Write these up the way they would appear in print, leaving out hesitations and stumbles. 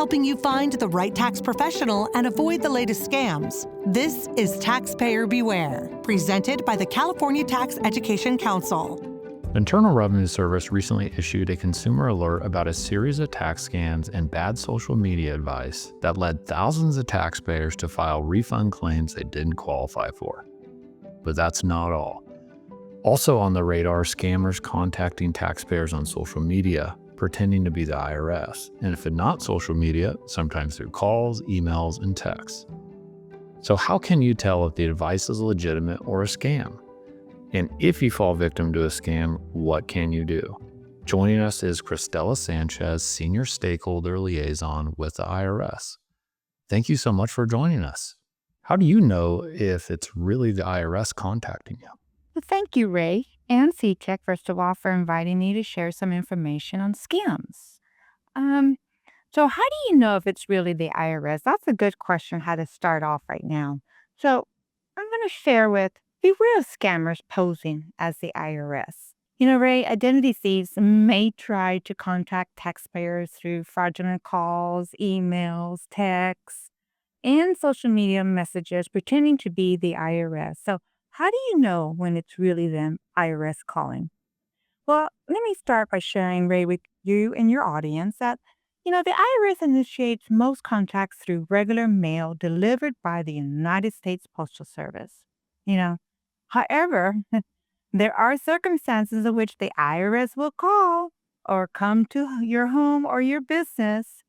helping you find the right tax professional and avoid the latest scams. This is Taxpayer Beware, presented by the California Tax Education Council. The Internal Revenue Service recently issued a consumer alert about a series of tax scams and bad social media advice that led thousands of taxpayers to file refund claims they didn't qualify for. But that's not all. Also on the radar, scammers contacting taxpayers on social media, pretending to be the IRS, and if it's not social media, sometimes through calls, emails, and texts. So how can you tell if the advice is legitimate or a scam? And if you fall victim to a scam, what can you do? Joining us is Cristela Sanchez, Senior Stakeholder Liaison with the IRS. Thank you so much for joining us. How do you know if it's really the IRS contacting you? Well, thank you, Ray and CTEC, first of all, for inviting me to share some information on scams. So how do you know if it's really the IRS? That's a good question, how to start off right now. So I'm going to share with beware of scammers posing as the IRS. Ray, identity thieves may try to contact taxpayers through fraudulent calls, emails, texts, and social media messages pretending to be the IRS. So how do you know when it's really the IRS calling? Well, let me start by sharing, Ray, with you and your audience that, the IRS initiates most contacts through regular mail delivered by the United States Postal Service. However, there are circumstances in which the IRS will call or come to your home or your business.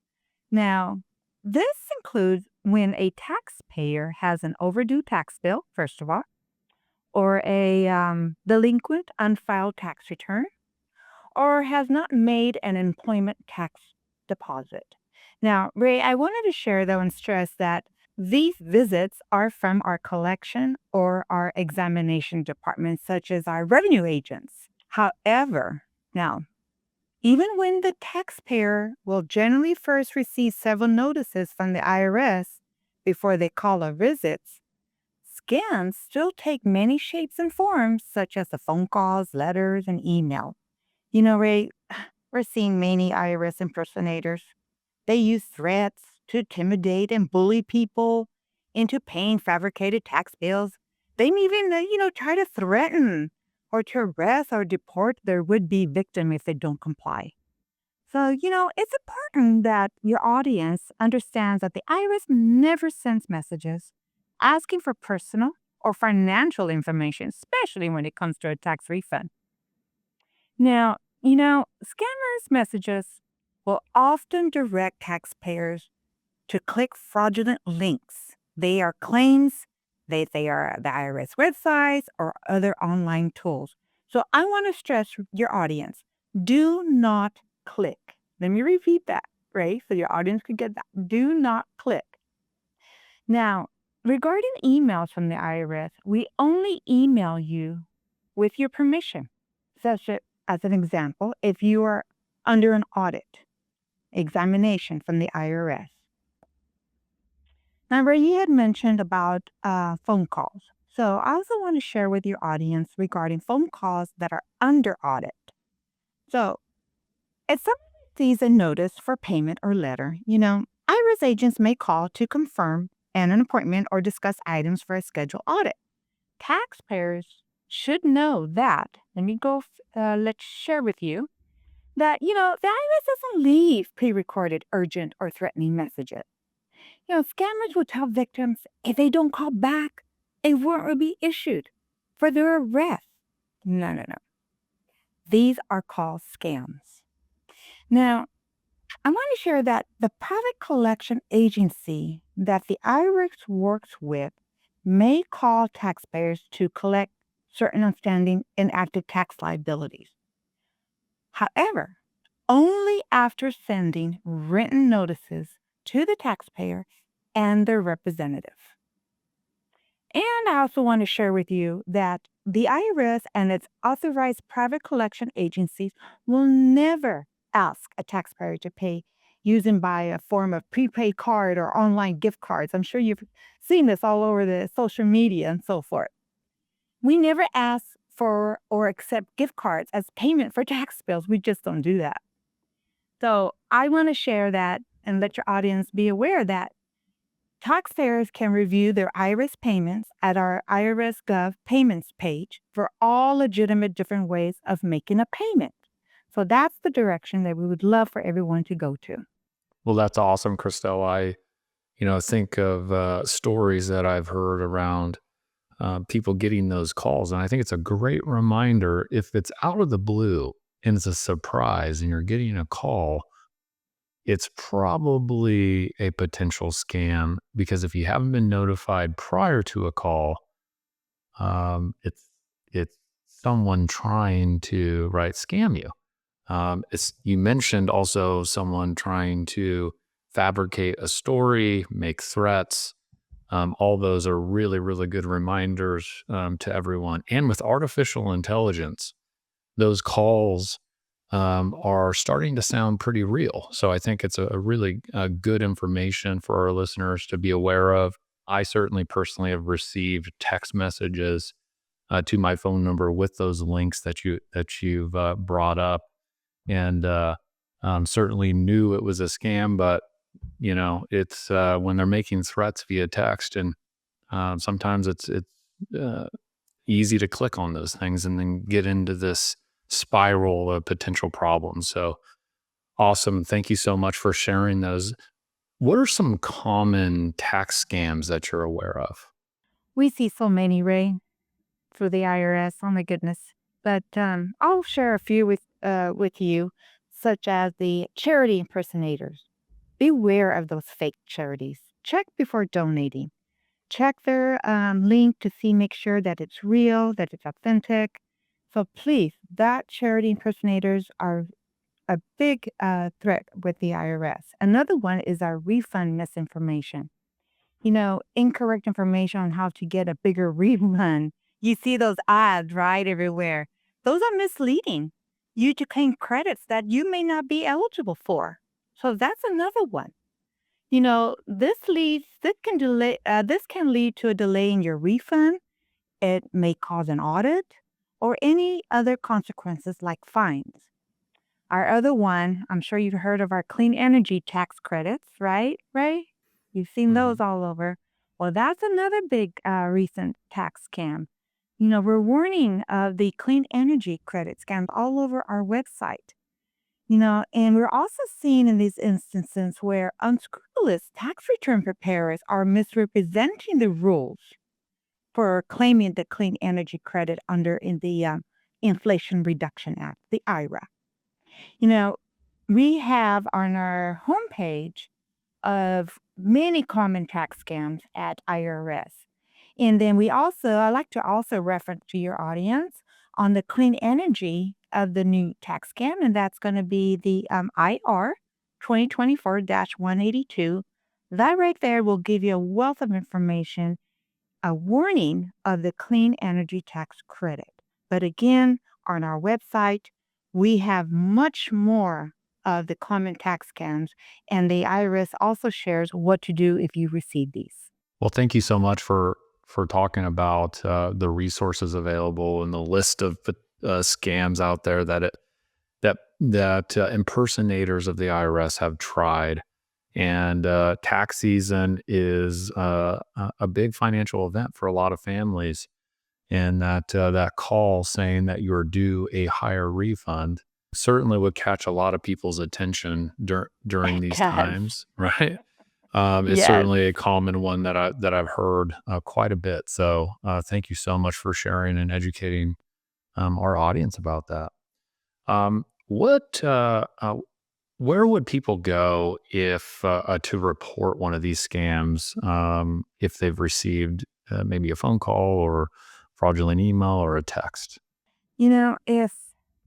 Now, this includes when a taxpayer has an overdue tax bill, first of all, or a delinquent unfiled tax return, or has not made an employment tax deposit. Now, Ray, I wanted to share, though, and stress that these visits are from our collection or our examination departments, such as our revenue agents. However, now, even when the taxpayer will generally first receive several notices from the IRS before they call or visits, scams still take many shapes and forms, such as the phone calls, letters, and email. Ray, we're seeing many IRS impersonators. They use threats to intimidate and bully people into paying fabricated tax bills. They may even, try to threaten or to arrest or deport their would-be victim if they don't comply. So, it's important that your audience understands that the IRS never sends messages asking for personal or financial information, especially when it comes to a tax refund. Now, scammers' messages will often direct taxpayers to click fraudulent links. They are claims, they are the IRS websites or other online tools. So I want to stress your audience, do not click. Let me repeat that, right? So your audience can get that. Do not click. Now, regarding emails from the IRS, we only email you with your permission. Such as an example, if you are under an audit, examination from the IRS. Now, Ray, you had mentioned about phone calls. So I also want to share with your audience regarding phone calls that are under audit. So if someone sees a notice for payment or letter, IRS agents may call to confirm an appointment or discuss items for a scheduled audit. Taxpayers should know that, let's share with you, that, the IRS doesn't leave pre-recorded urgent or threatening messages. Scammers will tell victims if they don't call back, a warrant will be issued for their arrest. No. These are called scams. Now, I want to share that the private collection agency that the IRS works with may call taxpayers to collect certain outstanding inactive tax liabilities. However, only after sending written notices to the taxpayer and their representative. And I also want to share with you that the IRS and its authorized private collection agencies will never ask a taxpayer to pay using by a form of prepaid card or online gift cards. I'm sure you've seen this all over the social media and so forth. We never ask for or accept gift cards as payment for tax bills. We just don't do that. So I want to share that and let your audience be aware that taxpayers can review their IRS payments at our IRS Gov payments page for all legitimate different ways of making a payment. So that's the direction that we would love for everyone to go to. Well, that's awesome, Christelle. I think of stories that I've heard around people getting those calls. And I think it's a great reminder if it's out of the blue and it's a surprise and you're getting a call, it's probably a potential scam because if you haven't been notified prior to a call, it's someone trying to scam you. You mentioned also someone trying to fabricate a story, make threats. All those are really, really good reminders to everyone. And with artificial intelligence, those calls are starting to sound pretty real. So I think it's a really good information for our listeners to be aware of. I certainly personally have received text messages to my phone number with those links that you've brought up, and certainly knew it was a scam. But it's when they're making threats via text, and sometimes it's uh, easy to click on those things and then get into this spiral of potential problems. So awesome. Thank you so much for sharing those. What are some common tax scams that you're aware of? We see so many, Ray, through the IRS. Oh my goodness. But I'll share a few with you, such as the charity impersonators. Beware of those fake charities. Check before donating. Check their link to make sure that it's real, that it's authentic. So please, that charity impersonators are a big threat with the IRS. Another one is our refund misinformation. Incorrect information on how to get a bigger refund. You see those ads, right, everywhere. Those are misleading. You to claim credits that you may not be eligible for. So that's another one. This can lead to a delay in your refund. It may cause an audit or any other consequences like fines. Our other one, I'm sure you've heard of our clean energy tax credits, right, Ray? You've seen those Mhm. all over. Well, that's another big recent tax scam. We're warning of the clean energy credit scams all over our website. And we're also seeing in these instances where unscrupulous tax return preparers are misrepresenting the rules for claiming the clean energy credit under in the Inflation Reduction Act, the IRA. You know, we have on our homepage of many common tax scams at IRS. And then I like to also reference to your audience on the clean energy of the new tax scam, and that's going to be the IR 2024-182. That right there will give you a wealth of information, a warning of the clean energy tax credit. But again, on our website, we have much more of the common tax scams, and the IRS also shares what to do if you receive these. Well, thank you so much for talking about the resources available and the list of scams out there that impersonators of the IRS have tried. And tax season is a big financial event for a lot of families. And that call saying that you're due a higher refund certainly would catch a lot of people's attention during It these does. times, right? It's Yes. certainly a common one that I've heard quite a bit. So thank you so much for sharing and educating our audience about that. What where would people go if to report one of these scams if they've received maybe a phone call or fraudulent email or a text?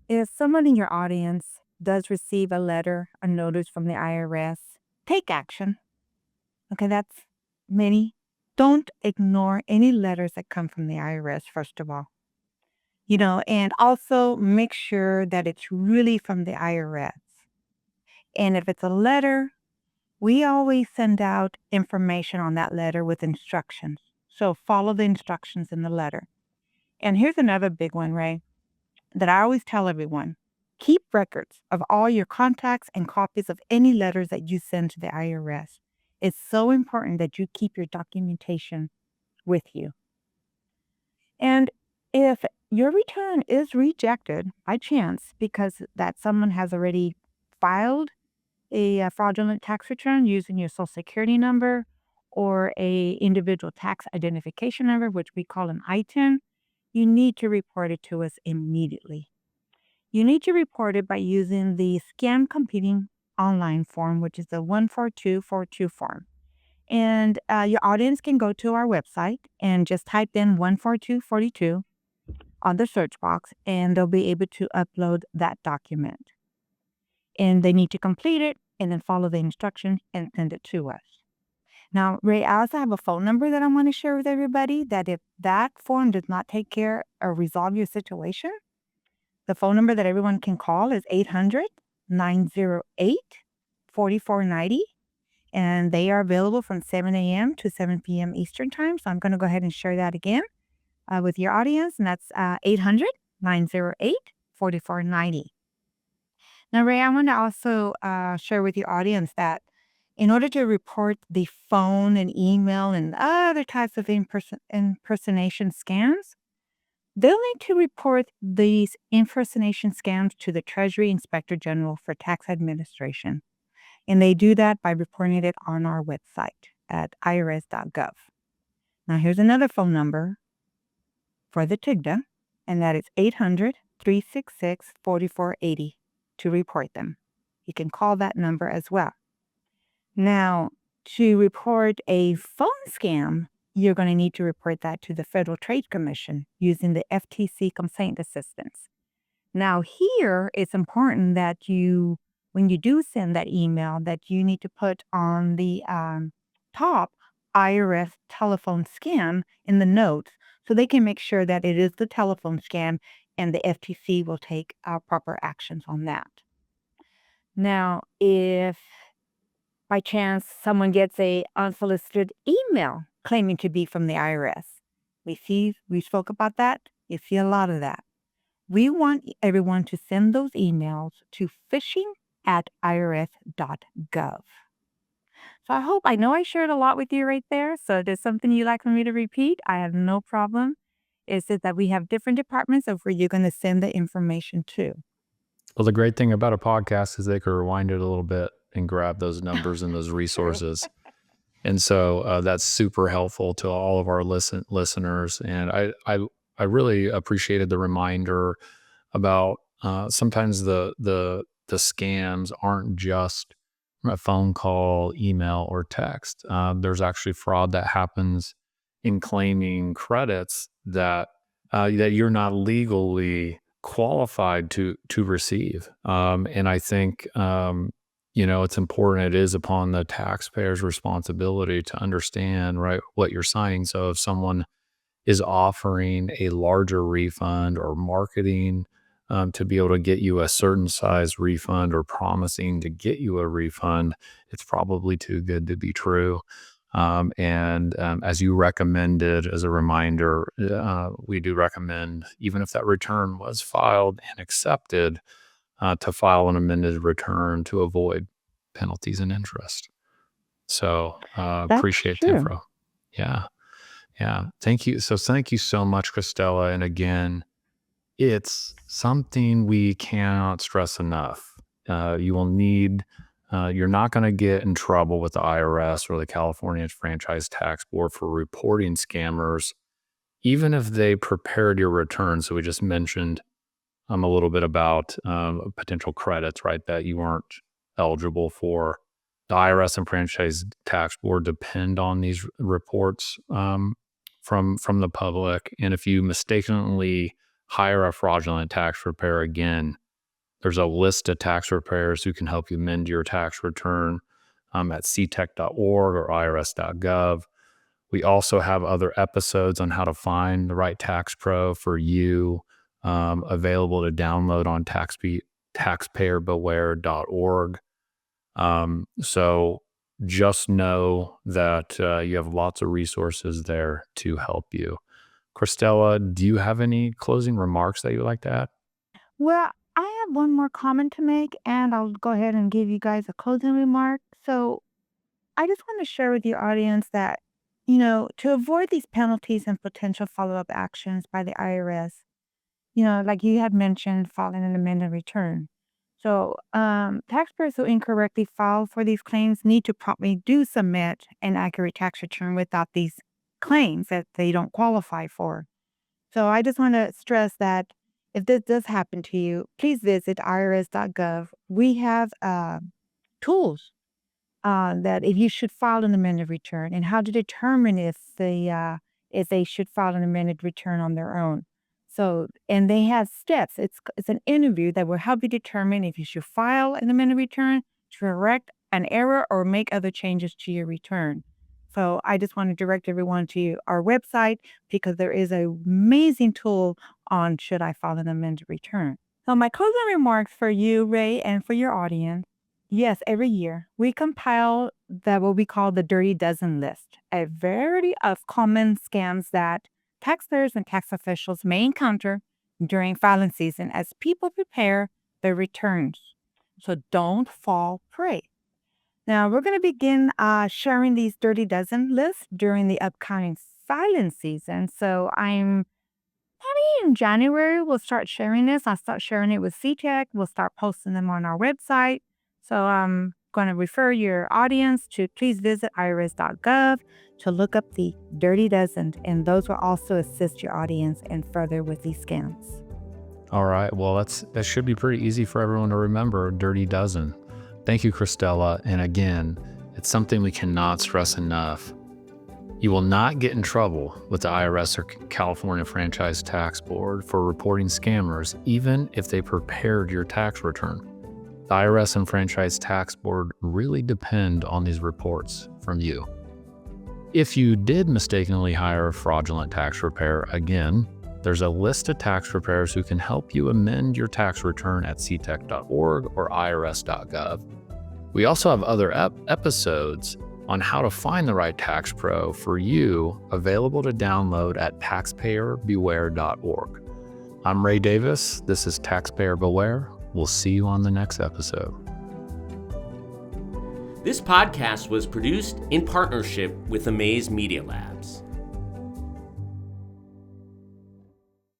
If someone in your audience does receive a letter, a notice from the IRS, take action. Okay, that's many. Don't ignore any letters that come from the IRS, first of all. And also make sure that it's really from the IRS. And if it's a letter, we always send out information on that letter with instructions. So follow the instructions in the letter. And here's another big one, Ray, that I always tell everyone. Keep records of all your contacts and copies of any letters that you send to the IRS. It's so important that you keep your documentation with you. And if your return is rejected by chance because that someone has already filed a fraudulent tax return using your Social Security number or a individual tax identification number, which we call an ITIN, you need to report it to us immediately. You need to report it by using the Scam Competing Online form, which is the 14242 form. And your audience can go to our website and just type in 14242 on the search box, and they'll be able to upload that document. And they need to complete it and then follow the instructions and send it to us. Now, Ray, I also have a phone number that I want to share with everybody that if that form does not take care or resolve your situation, the phone number that everyone can call is 800-908-4490. And they are available from 7 a.m. to 7 p.m. Eastern Time. So I'm going to go ahead and share that again with your audience. And that's 800-908-4490. Now, Ray, I want to also share with your audience that in order to report the phone and email and other types of impersonation scams, they'll need to report these impersonation scams to the Treasury Inspector General for Tax Administration. And they do that by reporting it on our website at irs.gov. Now, here's another phone number for the TIGDA, and that is 800-366-4480 to report them. You can call that number as well. Now, to report a phone scam, you're going to need to report that to the Federal Trade Commission using the FTC Complaint Assistance. Now, here it's important that when you do send that email, that you need to put on the top IRS telephone scam in the notes so they can make sure that it is the telephone scam and the FTC will take proper actions on that. Now, if by chance someone gets a unsolicited email claiming to be from the IRS, we spoke about that. You see a lot of that. We want everyone to send those emails to phishing@irs.gov. So I know I shared a lot with you right there. So if there's something you'd like for me to repeat, I have no problem. It's just that we have different departments of where you're going to send the information to. Well, the great thing about a podcast is they can rewind it a little bit and grab those numbers and those resources. And so that's super helpful to all of our listeners. And I really appreciated the reminder about sometimes the scams aren't just a phone call, email, or text. There's actually fraud that happens in claiming credits that you're not legally qualified to receive. And I think it's important. It is upon the taxpayer's responsibility to understand, right, what you're signing. So if someone is offering a larger refund or marketing to be able to get you a certain size refund or promising to get you a refund, it's probably too good to be true. And as you recommended, as a reminder, we do recommend, even if that return was filed and accepted, to file an amended return to avoid penalties and interest. So appreciate the info. Yeah. Yeah. Thank you. So thank you so much, Christella. And again, it's something we cannot stress enough. You will need, you're not going to get in trouble with the IRS or the California Franchise Tax Board for reporting scammers, even if they prepared your return. So we just mentioned a little bit about potential credits, right, that you weren't eligible for. The IRS and Franchise Tax Board depend on these reports from the public. And if you mistakenly hire a fraudulent tax preparer, again, there's a list of tax preparers who can help you amend your tax return at ctech.org or irs.gov. We also have other episodes on how to find the right tax pro for you, available to download on taxpayerbeware.org. So just know that you have lots of resources there to help you. Christella, do you have any closing remarks that you'd like to add? Well, I have one more comment to make, and I'll go ahead and give you guys a closing remark. So, I just want to share with your audience that, to avoid these penalties and potential follow-up actions by the IRS, like you had mentioned, filing an amended return. So, taxpayers who incorrectly file for these claims need to promptly do submit an accurate tax return without these claims that they don't qualify for. So, I just want to stress that if this does happen to you, please visit irs.gov. We have tools that if you should file an amended return and how to determine if they should file an amended return on their own. So, and they have steps. It's an interview that will help you determine if you should file an amended return to correct an error or make other changes to your return. So I just want to direct everyone to our website because there is an amazing tool on should I file an amended return. So my closing remarks for you, Ray, and for your audience. Yes, every year we compile what we call the Dirty Dozen list, a variety of common scams that taxpayers and tax officials may encounter during filing season as people prepare their returns. So don't fall prey. Now we're going to begin sharing these Dirty Dozen lists during the upcoming filing season. So I'm maybe in January, we'll start sharing this. I'll start sharing it with CTEC. We'll start posting them on our website. So I'm going to refer your audience to please visit irs.gov to look up the Dirty Dozen, and those will also assist your audience and further with these scams. All right. Well, that should be pretty easy for everyone to remember, Dirty Dozen. Thank you, Christella. And again, it's something we cannot stress enough. You will not get in trouble with the IRS or California Franchise Tax Board for reporting scammers, even if they prepared your tax return. The IRS and Franchise Tax Board really depend on these reports from you. If you did mistakenly hire a fraudulent tax preparer, again, there's a list of tax preparers who can help you amend your tax return at ctec.org or irs.gov. We also have other episodes on how to find the right tax pro for you available to download at taxpayerbeware.org. I'm Ray Davis. This is Taxpayer Beware. We'll see you on the next episode. This podcast was produced in partnership with Amaze Media Labs.